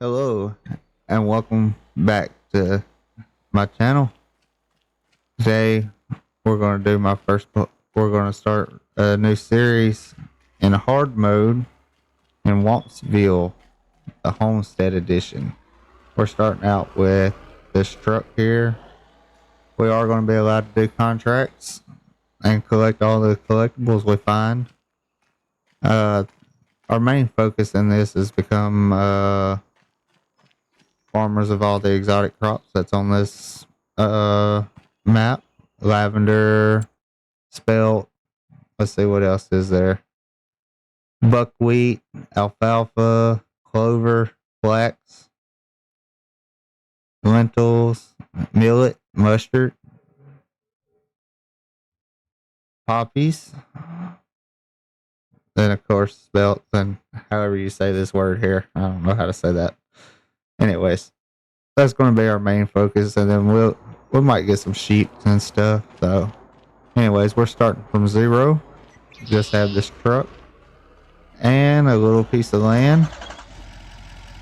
Hello and welcome back to my channel. Today we're going to do my first book. We're going to start a new series in hard mode in Wampsville, the Homestead Edition. We're starting out with this truck here. We are going to be allowed to do contracts and collect all the collectibles we find. Our main focus in this has become farmers of all the exotic crops that's on this map. Lavender, spelt. Let's see what else is there. Buckwheat, alfalfa, clover, flax, lentils, millet, mustard, poppies. Then of course spelt and however you say this word here. I don't know how to say that. Anyways, that's going to be our main focus, and then we might get some sheep and stuff. So, anyways, we're starting from zero. Just have this truck and a little piece of land.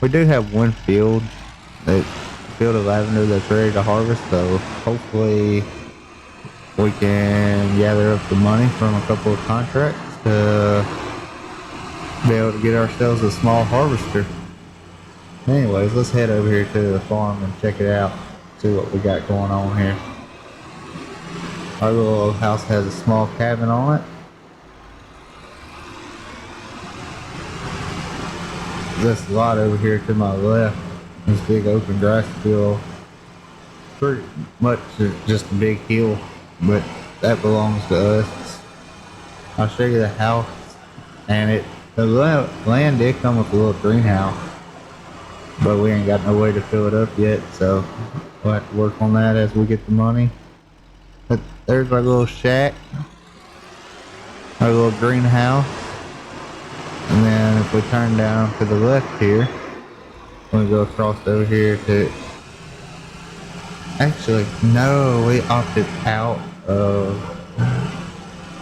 We do have one field, that field of lavender that's ready to harvest. So hopefully we can gather up the money from a couple of contracts to be able to get ourselves a small harvester. Anyways, let's head over here to the farm and check it out. See what we got going on here. Our little house has a small cabin on it. This lot over here to my left, this big open grass field, pretty much just a big hill, but that belongs to us. I'll show you the house, and the land did come with a little greenhouse, but we ain't got no way to fill it up yet, so we'll have to work on that as we get the money. But there's our little shack, our little greenhouse, and then if we turn down to the left here, we go across over here to, actually, no, we opted out of,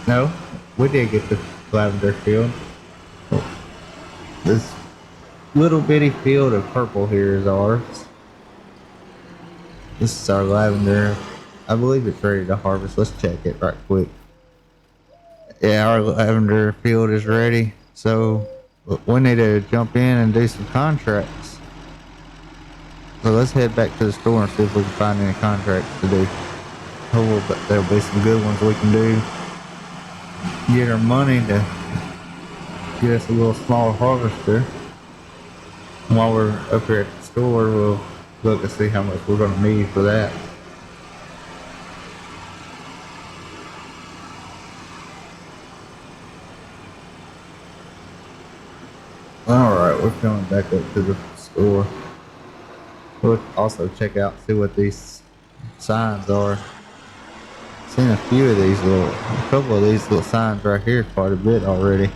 no, we did get the lavender field. This little bitty field of purple here is ours. This is our lavender. I believe it's ready to harvest. Let's check it right quick. Yeah, our lavender field is ready. So we need to jump in and do some contracts. So let's head back to the store and see if we can find any contracts to do. Hopefully there'll be some good ones we can do. Get our money to get us a little small harvester. And while we're up here at the store, we'll look to see how much we're going to need for that. Alright, we're coming back up to the store. We'll also check out, see what these signs are. Seen a few of these a couple of these little signs right here quite a bit already.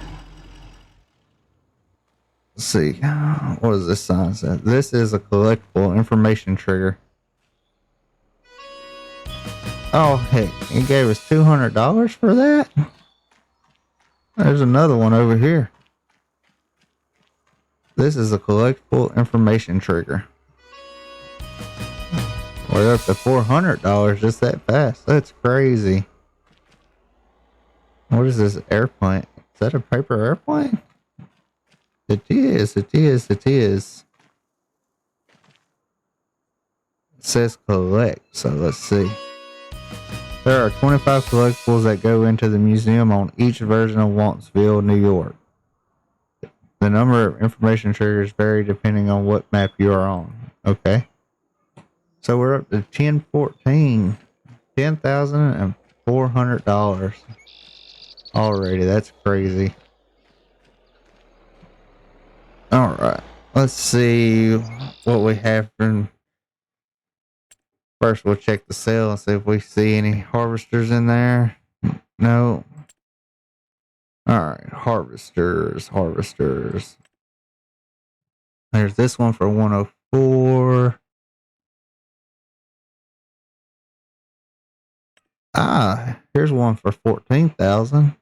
Let's see, what does this sign say? This is a collectible information trigger. Oh heck, he gave us $200 for that? There's another one over here. This is a collectible information trigger. We're up to $400 just that fast. That's crazy. What is this airplane? Is that a paper airplane? It is. It says collect, so let's see. There are 25 collectibles that go into the museum on each version of Wampsville, New York. The number of information triggers vary depending on what map you are on. Okay. So we're up to 1014. $10,400 already. That's crazy. Alright. Let's see what we have from. First, we'll check the sale and see if we see any harvesters in there. No. Alright, harvesters. There's this one for 104. Here's one for 14,000.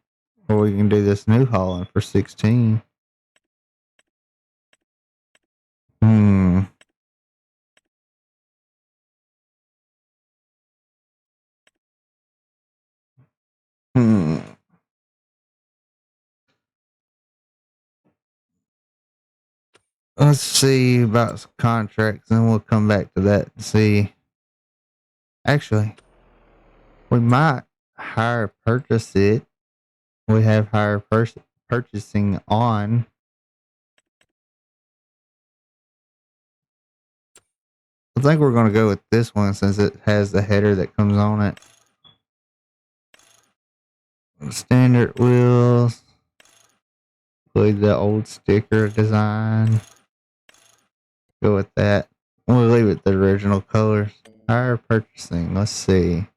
Or we can do this New Holland for 16. Hmm. Hmm. Let's see about some contracts, and we'll come back to that and see. Actually, we might hire purchase it. We have higher purchasing on. I think we're going to go with this one since it has the header that comes on it. Standard wheels. Include the old sticker design. Go with that. We'll leave it the original colors. Higher purchasing. Let's see.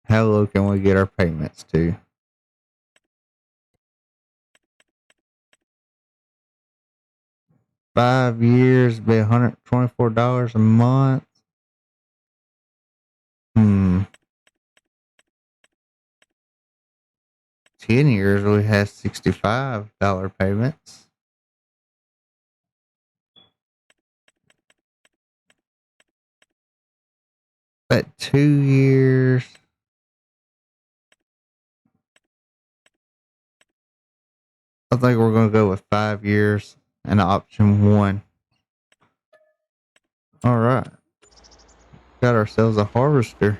How low can we get our payments to? $5 be $124 a month. 10 years we have $65 payments. At 2 years, I think we're going to go with 5 years and option 1. All right. Got ourselves a harvester.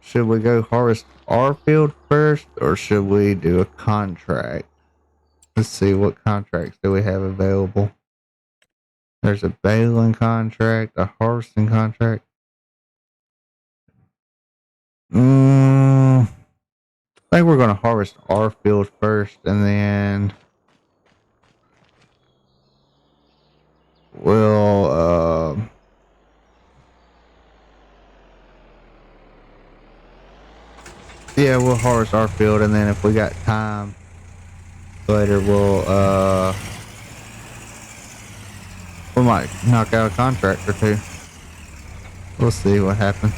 Should we go harvest our field first or should we do a contract? Let's see, what contracts do we have available? There's a baling contract, a harvesting contract. I think we're going to harvest our field first and then we'll yeah, we'll harvest our field and then if we got time later we might knock out a contract or two. We'll see what happens.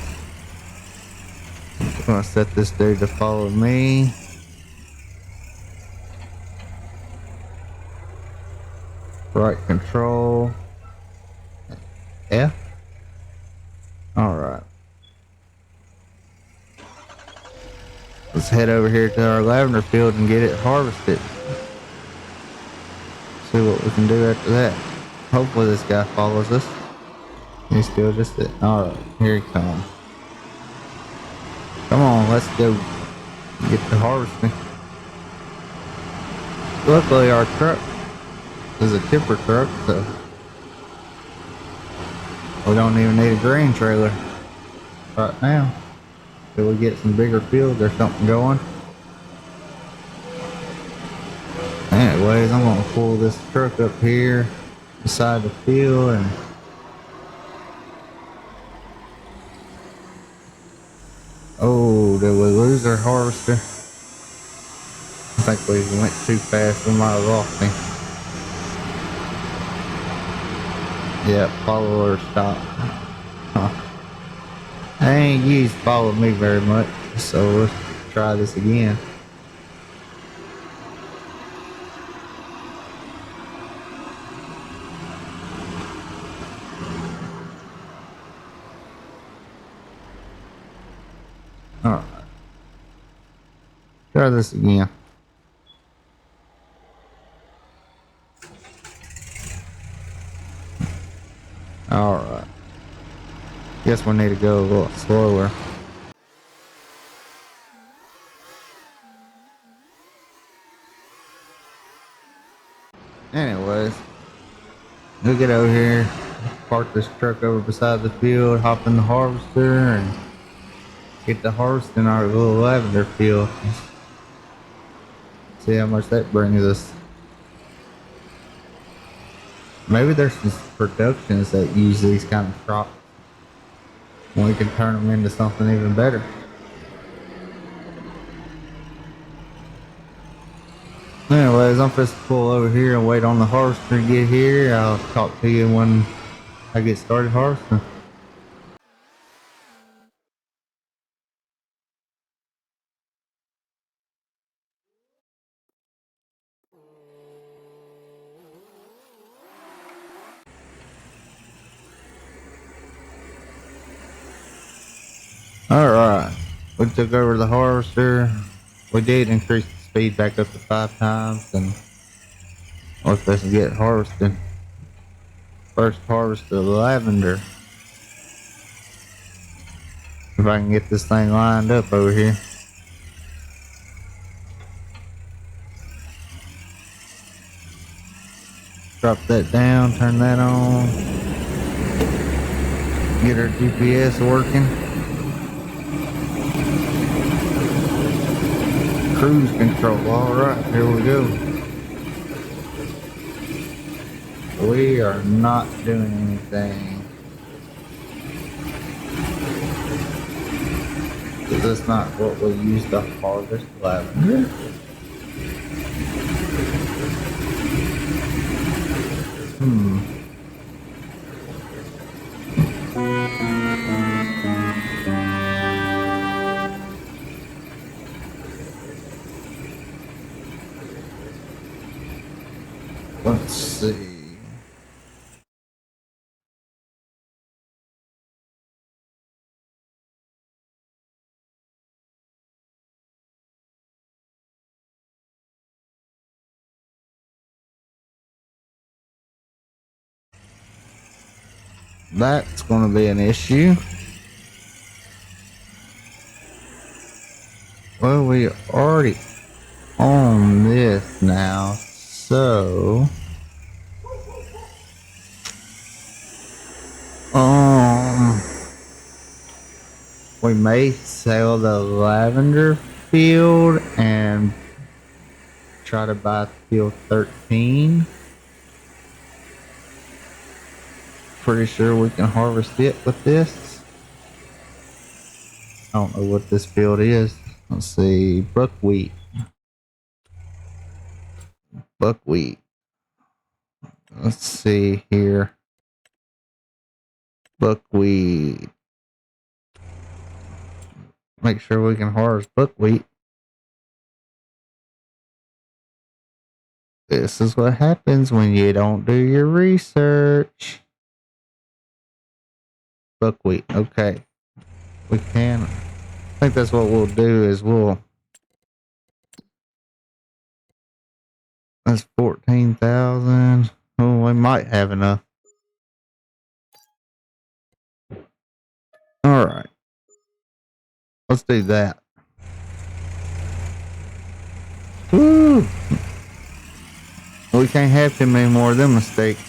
I'm gonna set this dude to follow me. Right control. F. Alright. Let's head over here to our lavender field and get it harvested. See what we can do after that. Hopefully this guy follows us. He's still just sitting. Alright, here he comes. Come on, let's go get the harvesting. Luckily our truck is a tipper truck, so we don't even need a grain trailer right now. Till we get some bigger fields or something going. Anyways, I'm gonna pull this truck up here beside the field and oh, did we lose our harvester? I think we went too fast. We might have lost him. Yeah, follower stop. Huh. I ain't used follow me very much, so let's try this again. Alright. Try this again. Alright. Guess we need to go a little slower. Anyways, we'll get over here, park this truck over beside the field, hop in the harvester, and get to harvesting our little lavender field. See how much that brings us. Maybe there's some productions that use these kind of crops. We can turn them into something even better. Anyways, I'm just pull over here and wait on the harvester to get here. I'll talk to you when I get started harvesting. Alright, we took over the harvester. We did increase the speed back up to 5 times, and let's just get harvested. First harvest of lavender. If I can get this thing lined up over here. Drop that down, turn that on. Get our GPS working. Cruise control, alright, here we go. We are not doing anything. Is this not what we use to harvest lavender? Let's see. That's going to be an issue. Well, we already on this now, so we may sell the lavender field and try to buy field 13. Pretty sure we can harvest it with this. I don't know what this field is. Let's see, buckwheat. Buckwheat. Let's see here. Buckwheat. Make sure we can harvest buckwheat. This is what happens when you don't do your research. Buckwheat, okay. We can. I think that's what we'll do is that's 14,000. Oh, we might have enough. Alright. Let's do that. Woo! We can't have too many more of them mistakes.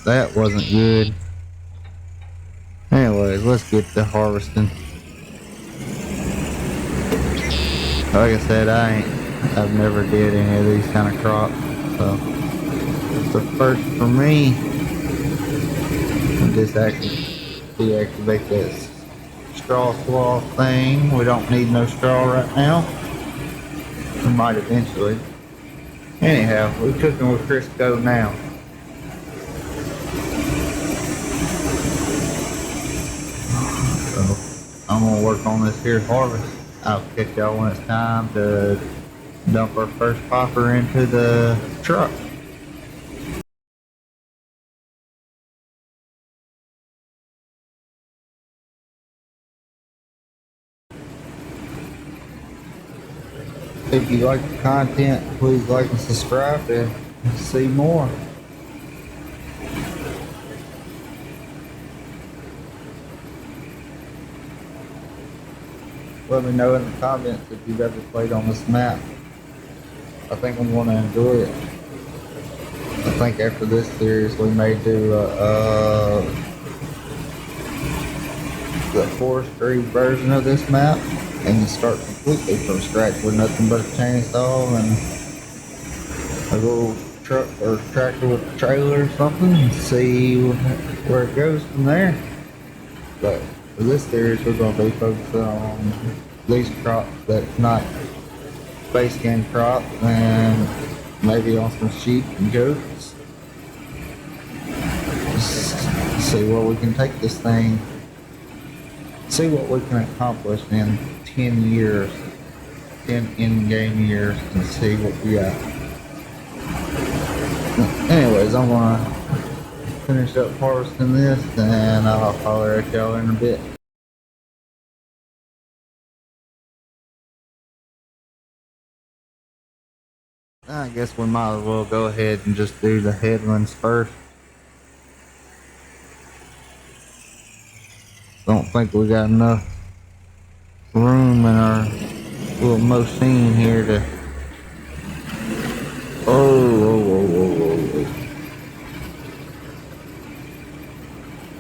That wasn't good. Anyways, let's get to harvesting. Like I said, I've never did any of these kind of crops, so it's the first for me. Deactivate this straw swab thing. We don't need no straw right now. We might eventually. Anyhow, we're cooking with Crisco now. So I'm gonna work on this here harvest. I'll catch y'all when it's time to dump our first popper into the truck. If you like the content, please like and subscribe to see more. Let me know in the comments if you've ever played on this map. I think I'm going to enjoy it. I think after this series we may do the forestry version of this map and start completely from scratch with nothing but a chainsaw and a little truck or tractor with a trailer or something and see where it goes from there. But for this series we're going to be focusing on these crops that's not base game crops and maybe on some sheep and goats. Just see where we can take this thing. See what we can accomplish in 10 years, 10 in-game years, and see what we got. Anyways, I'm gonna finish up harvesting this and I'll holler at y'all in a bit. I guess we might as well go ahead and just do the headlands first. Don't think we got enough room in our little machine here to. Oh.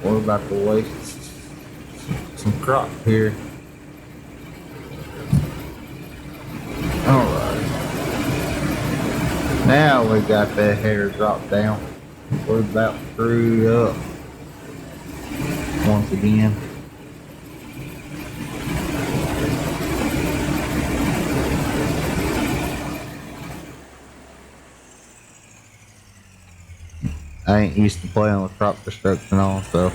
We're about to waste some crop here. Alright. Now we got that header drop down. We're about screwed up once again. I ain't used to playing with crop destruction on, so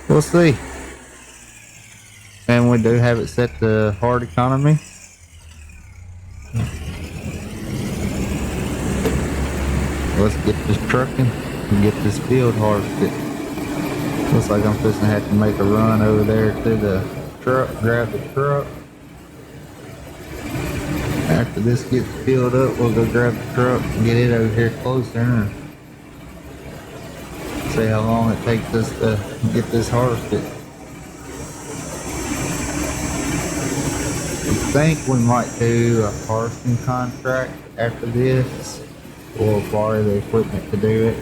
we'll see. And we do have it set to hard economy. Let's get this trucking and get this field harvested. Looks like I'm supposed to have to make a run over there to the truck, grab the truck. After this gets filled up, we'll go grab the truck and get it over here closer and see how long it takes us to get this harvested. I think we might do a harvesting contract after this. We'll borrow the equipment to do it.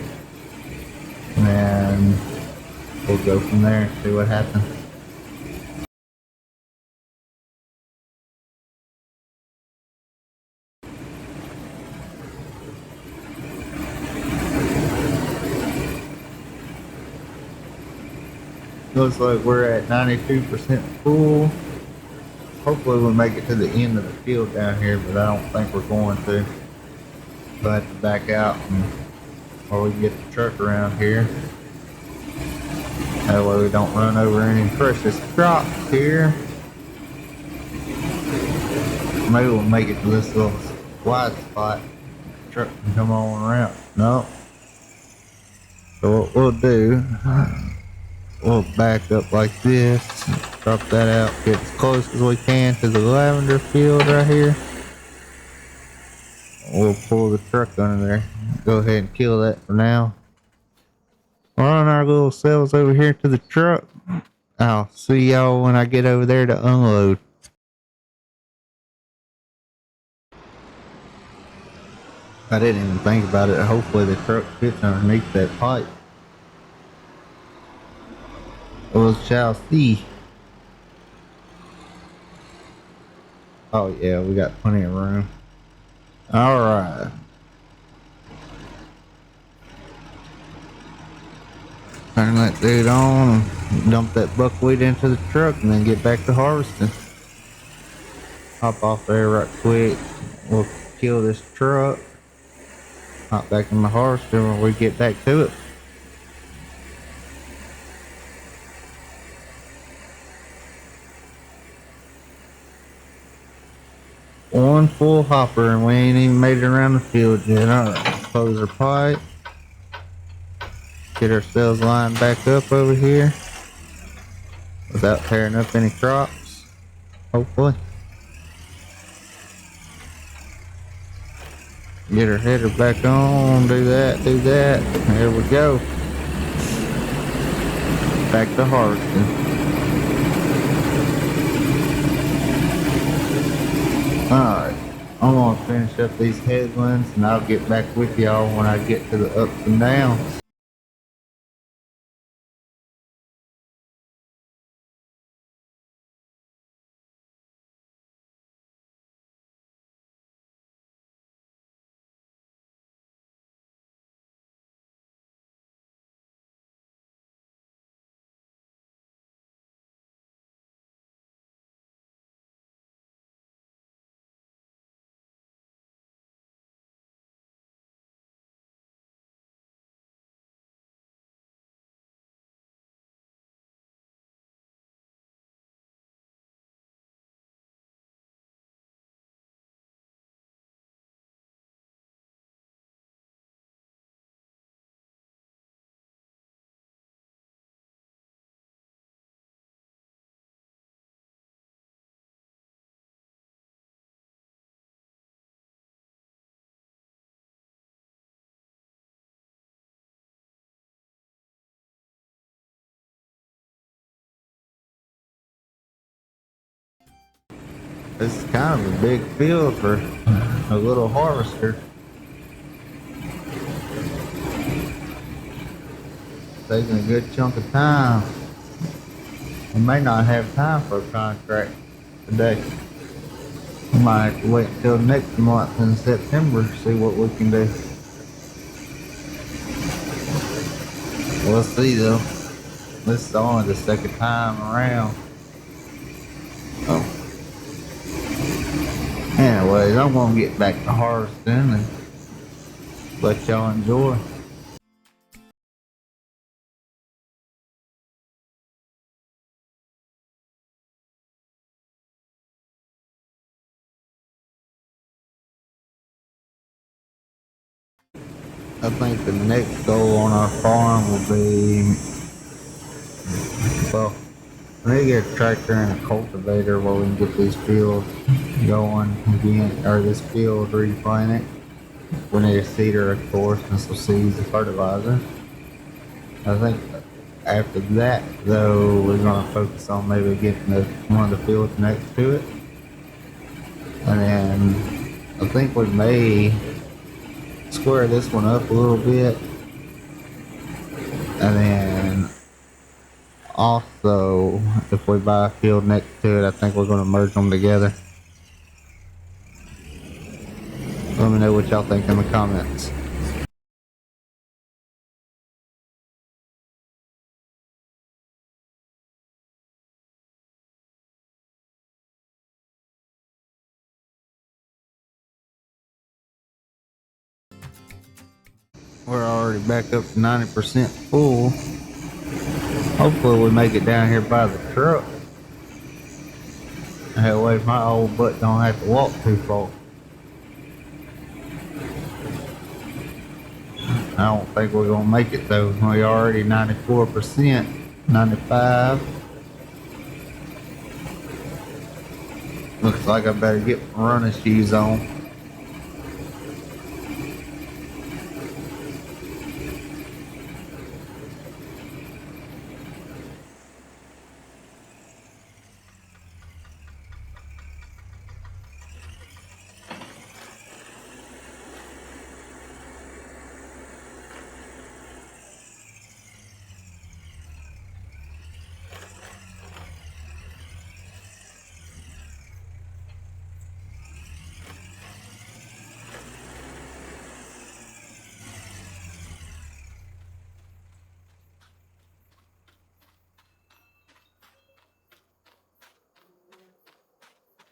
And then we'll go from there and see what happens. Looks like we're at 92% full. Hopefully we'll make it to the end of the field down here, but I don't think we're going to. We'll have to back out or we can get the truck around here. That way we don't run over any precious crops here. Maybe we'll make it to this little wide spot. The truck can come on around. No. So what we'll do, we'll back up like this, drop that out, get as close as we can to the lavender field right here. We'll pull the truck under there. Go ahead and kill that for now. Run our little cells over here to the truck. I'll see y'all when I get over there to unload. I didn't even think about it. Hopefully the truck fits underneath that pipe. We shall see. Oh yeah, we got plenty of room. Alright. Turn that dude on and dump that buckwheat into the truck and then get back to harvesting. Hop off there right quick. We'll kill this truck. Hop back in the harvester when we get back to it. One full hopper and we ain't even made it around the field yet. Alright, close our pipe. Get ourselves lined back up over here without tearing up any crops, hopefully. Get our header back on, do that. There we go. Back to harvesting. Alright, I'm gonna finish up these headlands and I'll get back with y'all when I get to the ups and downs. It's kind of a big field for a little harvester. Taking a good chunk of time. We may not have time for a contract today. We might have to wait until next month in September to see what we can do. We'll see though. This is only the second time around. Oh. Anyways, I'm gonna get back to harvesting and let y'all enjoy. I think the next goal on our farm will be, well, we need to get a tractor and a cultivator where we can get these fields going again, or this field replanted. We need a seeder, of course, and some seeds and fertilizer. I think after that, though, we're going to focus on maybe getting one of the fields next to it. And then I think we may square this one up a little bit. And then also, if we buy a field next to it, I think we're going to merge them together. Let me know what y'all think in the comments. We're already back up to 90% full. Hopefully we make it down here by the truck. That way my old butt don't have to walk too far. I don't think we're gonna make it though. We're already 94%, 95. Looks like I better get my running shoes on.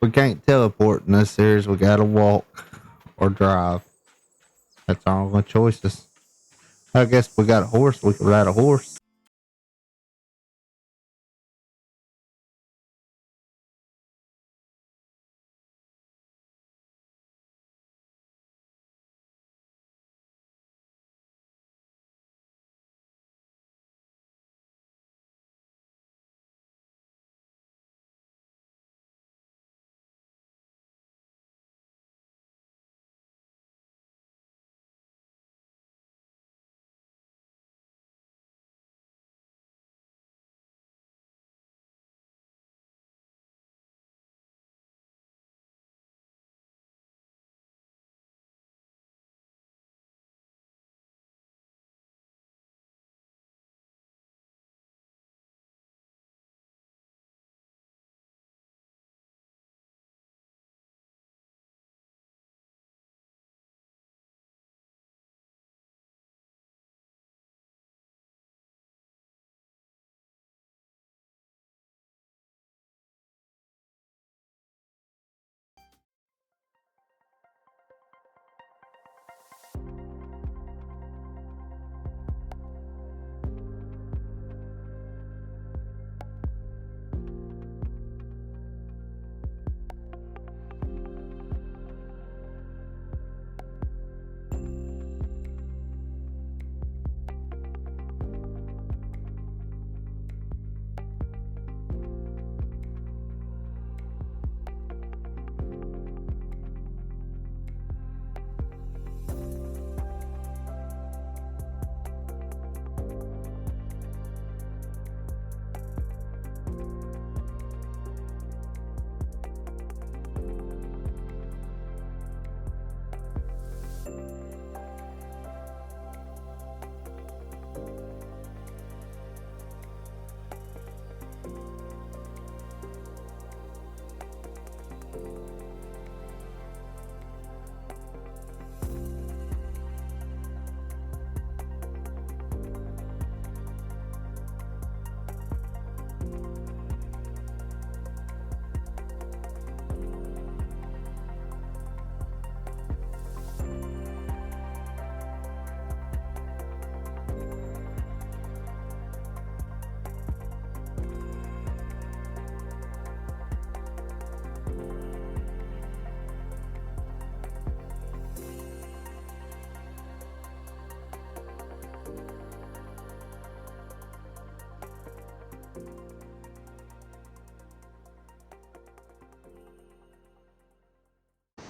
We can't teleport in this series. We gotta walk or drive. That's our only choices. I guess we got a horse. We could ride a horse.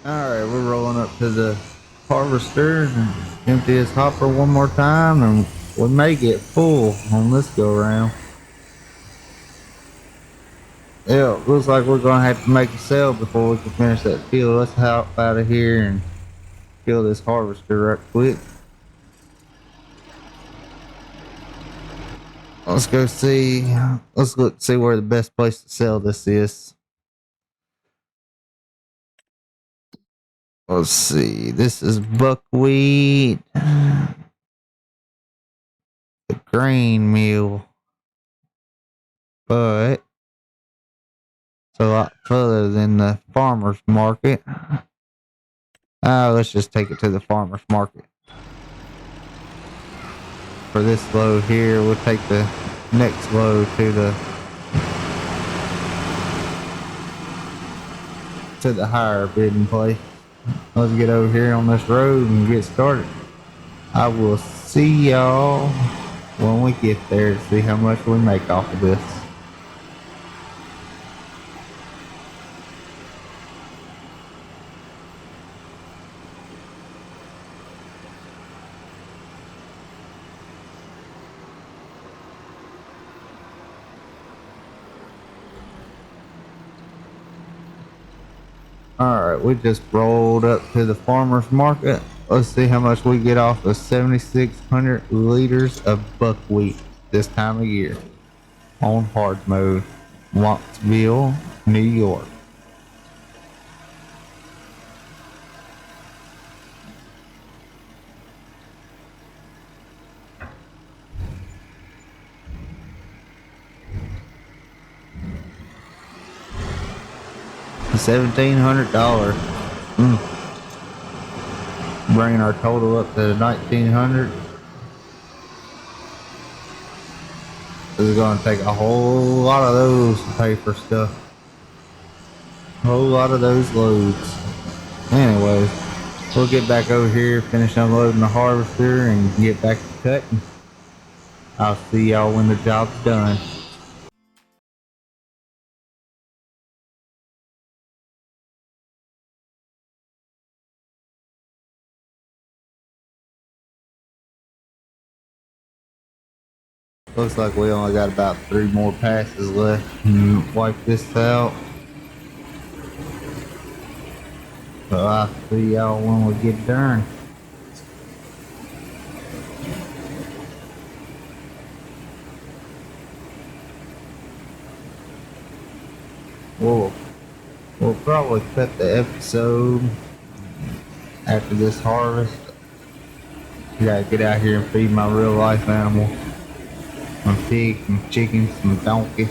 Alright, we're rolling up to the harvester and empty his hopper one more time, and we may get full on this go around. Yeah, looks like we're gonna have to make a sale before we can finish that field. Let's hop out of here and kill this harvester right quick. Let's go see. Let's look see where the best place to sell this is. Let's see. This is buckwheat, the grain mill, but it's a lot further than the farmer's market. Let's just take it to the farmer's market. For this load here, we'll take the next load to the higher bidding place. Let's get over here on this road and get started. I will see y'all when we get there to see how much we make off of this. Alright, we just rolled up to the farmer's market. Let's see how much we get off of 7,600 liters of buckwheat this time of year on hard mode, Wampsville, New York. $1,700. Bringing our total up to 1,900. This is going to take a whole lot of those to pay for stuff. A whole lot of those loads. Anyways, we'll get back over here, finish unloading the harvester, and get back to cutting. I'll see y'all when the job's done. Looks like we only got about 3 more passes left. Wipe this out. So I'll see y'all when we get done. We'll probably cut the episode after this harvest. I gotta get out here and feed my real life animals. Some pigs, some chickens, some donkeys.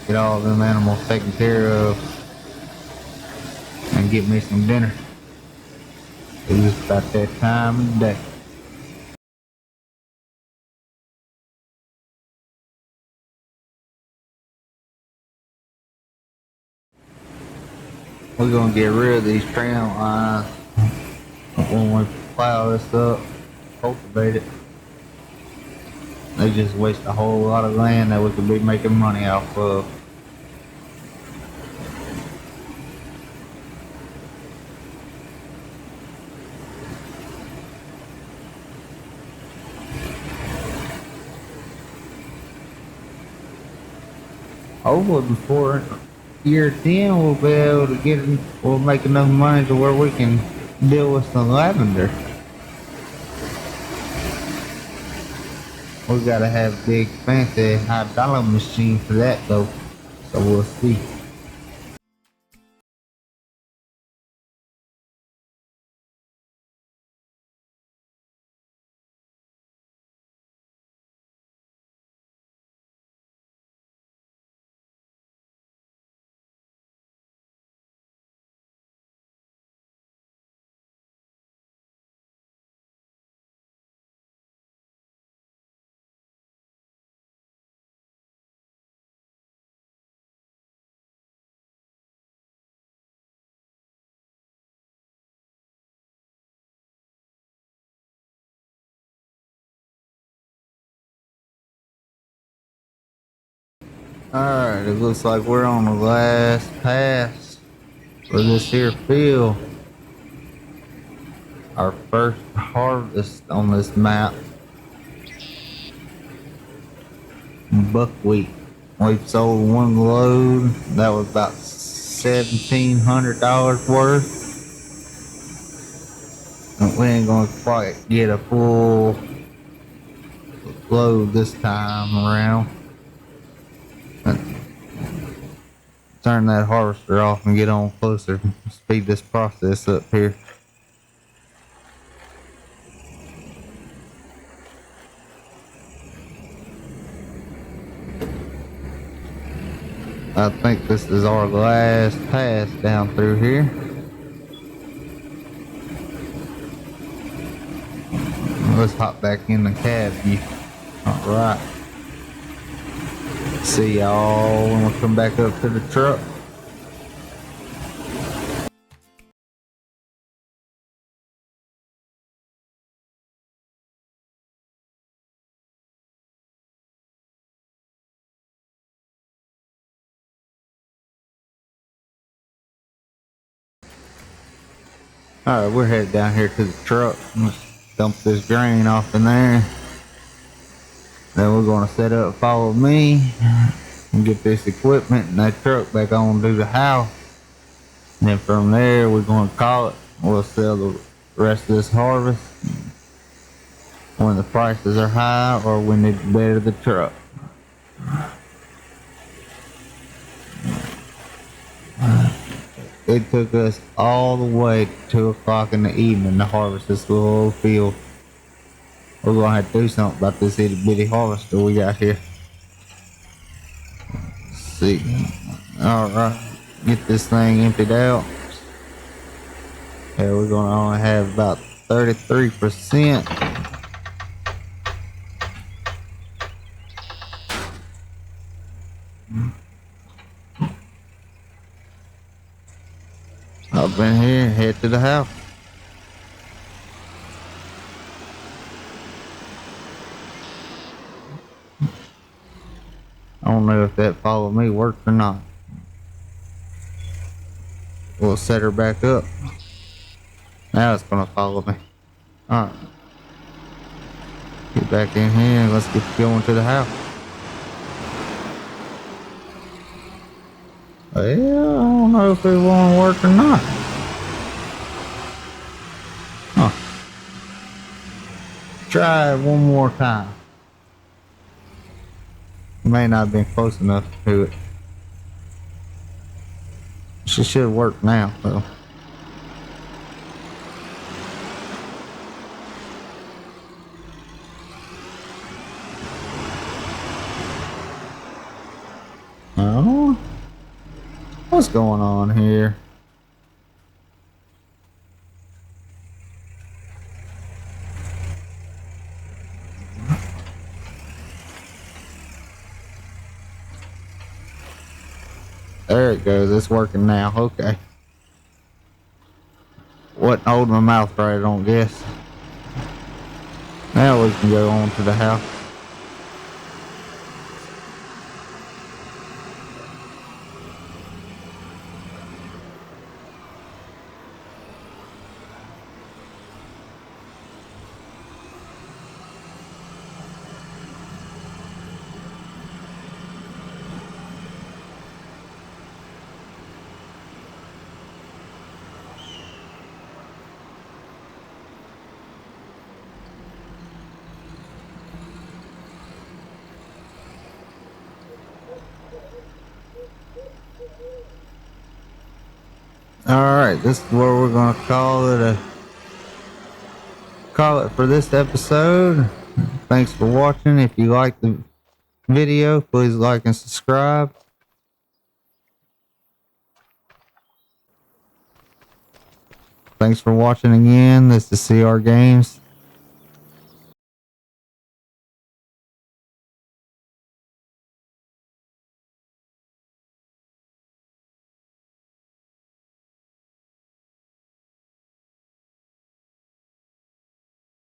Get all of them animals taken care of and get me some dinner. It's just about that time of the day. We're gonna get rid of these tram lines when we plow this up, cultivate it. They just waste a whole lot of land that we could be making money off of. Hopefully before year 10 we'll be able to we'll make enough money to where we can deal with some lavender. We gotta have a big fancy high dollar machine for that though, so we'll see. Alright, it looks like we're on the last pass. for this here field. Our first harvest on this map. Buckwheat. We've sold one load. That was about $1,700 worth. And we ain't gonna quite get a full load this time around. Turn that harvester off and get on closer. Speed this process up here. I think this is our last pass down through here. Let's hop back in the cab view. Alright. See y'all when we come back up to the truck. Alright, we're headed down here to the truck. Let's dump this grain off in there. Then we're gonna set up, follow me, and get this equipment and that truck back on to the house. And then from there, we're gonna call it. We'll sell the rest of this harvest when the prices are high or when they better the truck. It took us all the way to 2 o'clock in the evening to harvest this little field. We're gonna have to do something about this itty bitty harvester we got here. Let's see. Alright, get this thing emptied out. Yeah, we're gonna only have about 33%. Up in here, head to the house. I don't know if that follow me worked or not. We'll set her back up. Now it's gonna follow me. Alright. Get back in here and let's get going to the house. Well, I don't know if it won't work or not. Huh. Try it one more time. May not have been close enough to it. She should work now, though. Oh, what's going on here? There it goes. It's working now. Okay. Wasn't holding my mouth right, I don't guess. Now we can go on to the house. Alright, this is where we're gonna call it for this episode. Thanks for watching. If you like the video, please like and subscribe. Thanks for watching again. This is CR Games.